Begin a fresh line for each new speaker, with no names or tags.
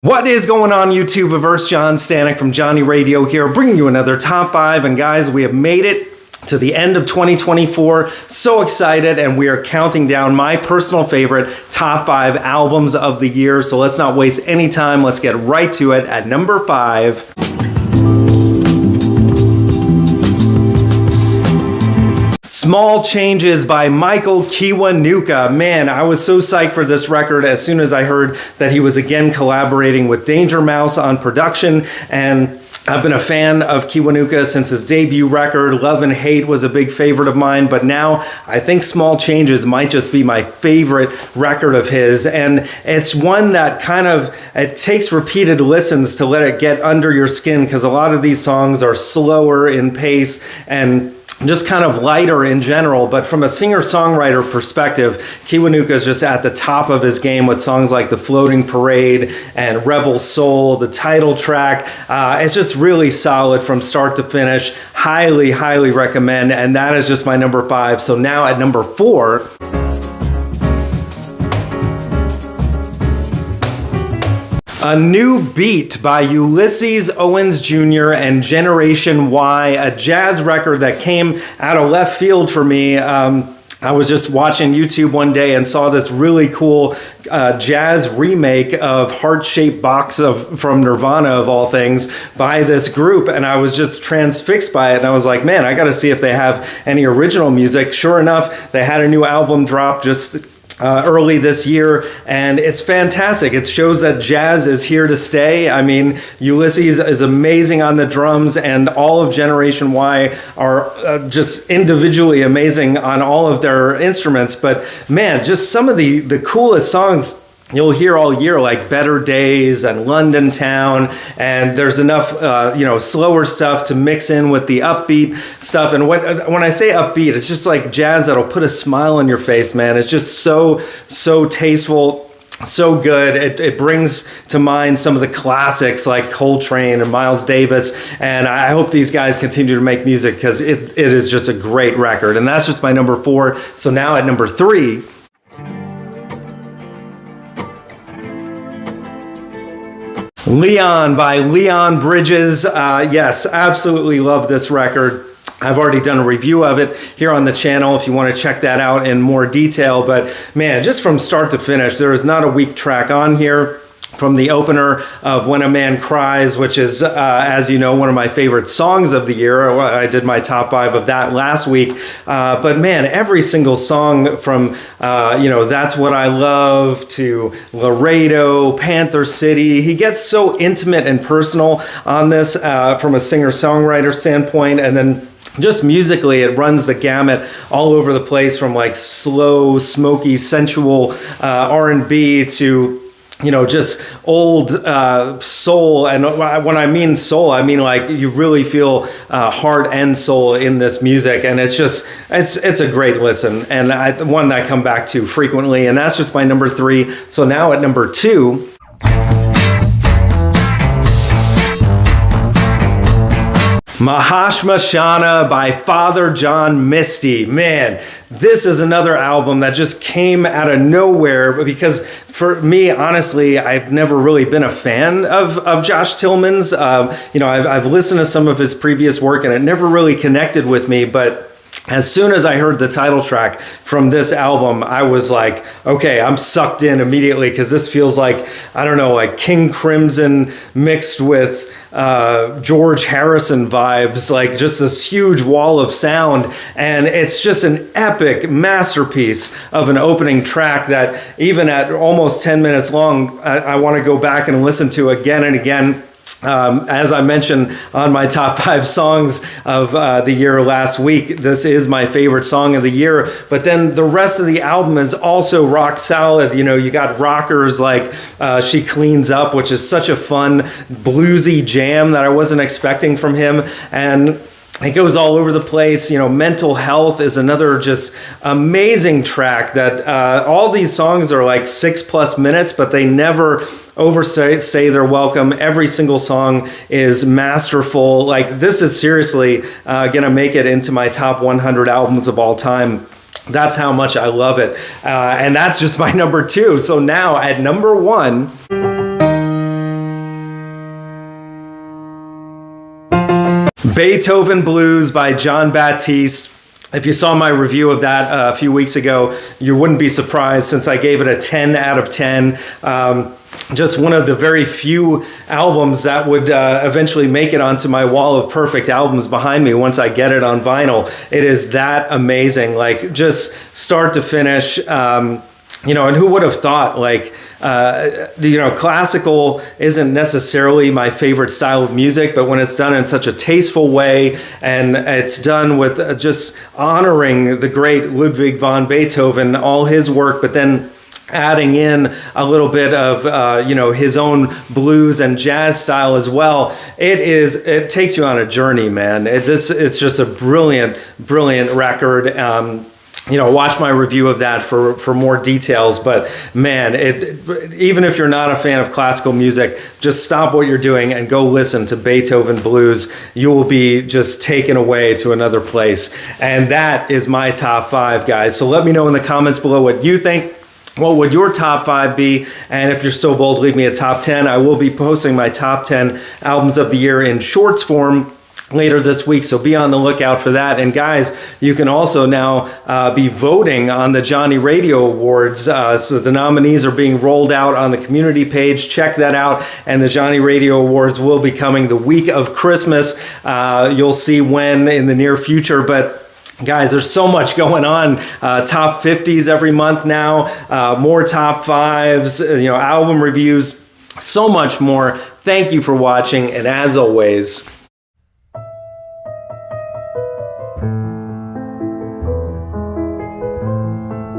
What is going on YouTube? Reverse John Stanek from Johnny Radio here, bringing you another top 5. And guys, we have made it to the end of 2024. So excited, and we are counting down my personal favorite top 5 albums of the year. So let's not waste any time. Let's get right to it at number 5. Small Changes by Michael Kiwanuka. Man, I was so psyched for this record as soon as I heard that he was again collaborating with Danger Mouse on production, and I've been a fan of Kiwanuka since his debut record. Love and Hate was a big favorite of mine, but now I think Small Changes might just be my favorite record of his. And it's one that it takes repeated listens to let it get under your skin, because a lot of these songs are slower in pace and just kind of lighter in general. But from a singer-songwriter perspective, Kiwanuka is just at the top of his game with songs like The Floating Parade and Rebel Soul, the title track. It's just really solid from start to finish. Highly, highly recommend. And that is just my number 5. So now at number 4... A New Beat by Ulysses Owens Jr. and Generation Y, a jazz record that came out of left field for me. I was just watching YouTube one day and saw this really cool jazz remake of Heart-Shaped Box from Nirvana, of all things, by this group, and I was just transfixed by it, and I was like, man, I gotta see if they have any original music. Sure enough, they had a new album drop just early this year, and it's fantastic. It shows that jazz is here to stay. I mean, Ulysses is amazing on the drums, and all of Generation Y are just individually amazing on all of their instruments. But man, just some of the coolest songs you'll hear all year, like Better Days and London Town, and there's enough slower stuff to mix in with the upbeat stuff. And when I say upbeat, it's just like jazz that'll put a smile on your face, man. It's just so tasteful, so good. It brings to mind some of the classics like Coltrane and Miles Davis, and I hope these guys continue to make music, because it is just a great record. And that's just my number 4. So now at number 3, Leon by Leon Bridges. Yes, absolutely love this record. I've already done a review of it here on the channel if you want to check that out in more detail. But man, just from start to finish, there is not a weak track on here. From the opener of When a Man Cries, which is, as you know, one of my favorite songs of the year. I did my top 5 of that last week. But man, every single song from, That's What I Love to Laredo, Panther City. He gets so intimate and personal on this from a singer-songwriter standpoint. And then just musically, it runs the gamut all over the place, from like slow, smoky, sensual R&B to just old soul. And when I mean soul, I mean like you really feel heart and soul in this music. And it's a great listen, and one that I come back to frequently. And that's just my number 3. So now at number 2, Mahashmashana by Father John Misty. Man, this is another album that just came out of nowhere, because for me, honestly, I've never really been a fan of Josh Tillman's. I've listened to some of his previous work, and it never really connected with me. But as soon as I heard the title track from this album, I was like, okay, I'm sucked in immediately, because this feels like, I don't know, like King Crimson mixed with George Harrison vibes, like just this huge wall of sound. And it's just an epic masterpiece of an opening track that even at almost 10 minutes long, I want to go back and listen to again and again. As I mentioned on my top 5 songs of the year last week, this is my favorite song of the year. But then the rest of the album is also rock solid. You got rockers like She Cleans Up, which is such a fun bluesy jam that I wasn't expecting from him. And it goes all over the place. Mental Health is another just amazing track that all these songs are like 6+ minutes, but they never overstay their welcome. Every single song is masterful. Like, this is seriously gonna make it into my top 100 albums of all time. That's how much I love it. And that's just my number 2. So now at number 1... Beethoven Blues by Jon Batiste. If you saw my review of that a few weeks ago, you wouldn't be surprised since I gave it a 10 out of 10. Just one of the very few albums that would eventually make it onto my wall of perfect albums behind me once I get it on vinyl. It is that amazing, like just start to finish. And who would have thought, classical isn't necessarily my favorite style of music, but when it's done in such a tasteful way and it's done with just honoring the great Ludwig van Beethoven, all his work, but then adding in a little bit of his own blues and jazz style as well, it takes you on a journey, man. It's just a brilliant record. Watch my review of that for more details. But man, even if you're not a fan of classical music, just stop what you're doing and go listen to Beethoven Blues. You will be just taken away to another place. And that is my top 5, guys. So let me know in the comments below what you think. What would your top 5 be? And if you're so bold, leave me a top 10. I will be posting my top 10 albums of the year in shorts form later this week, so be on the lookout for that. And guys, you can also now be voting on the Johnny Radio Awards. So the nominees are being rolled out on the community page. Check that out. And the Johnny Radio Awards will be coming the week of Christmas. You'll see when in the near future, but guys, there's so much going on. Top 50s every month now, more top 5s, album reviews, so much more. Thank you for watching, and as always,